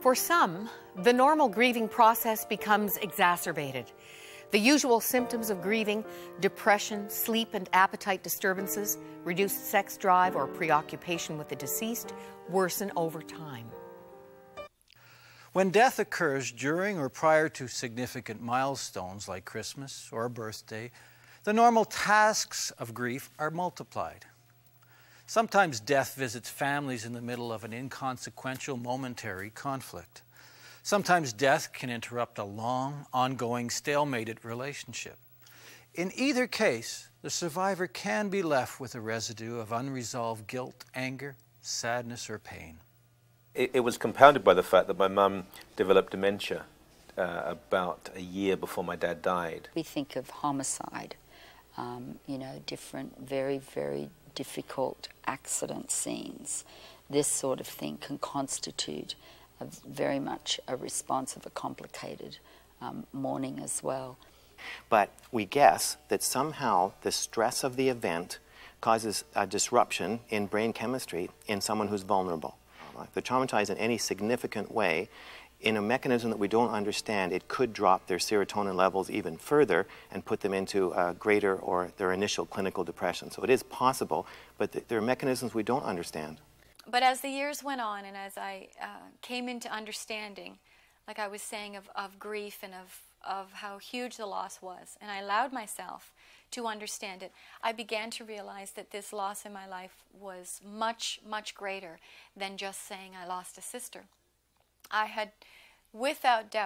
For some, the normal grieving process becomes exacerbated. The usual symptoms of grieving, depression, sleep and appetite disturbances, reduced sex drive or preoccupation with the deceased, worsen over time. When death occurs during or prior to significant milestones like Christmas or a birthday, the normal tasks of grief are multiplied. Sometimes death visits families in the middle of an inconsequential momentary conflict. Sometimes death can interrupt a long, ongoing, stalemated relationship. In either case, the survivor can be left with a residue of unresolved guilt, anger, sadness, or pain. It was compounded by the fact that my mum developed dementia about a year before my dad died. We think of homicide, different, very, very difficult accident scenes. This sort of thing can constitute very much a response of a complicated mourning as well. But we guess that somehow the stress of the event causes a disruption in brain chemistry in someone who's vulnerable. If they're traumatized in any significant way, in a mechanism that we don't understand, it could drop their serotonin levels even further and put them into greater or their initial clinical depression. So it is possible, but there are mechanisms we don't understand. But as the years went on and as I came into understanding, like I was saying, of grief and of how huge the loss was, and I allowed myself to understand it, I began to realize that this loss in my life was much, much greater than just saying I lost a sister. I had, without doubt,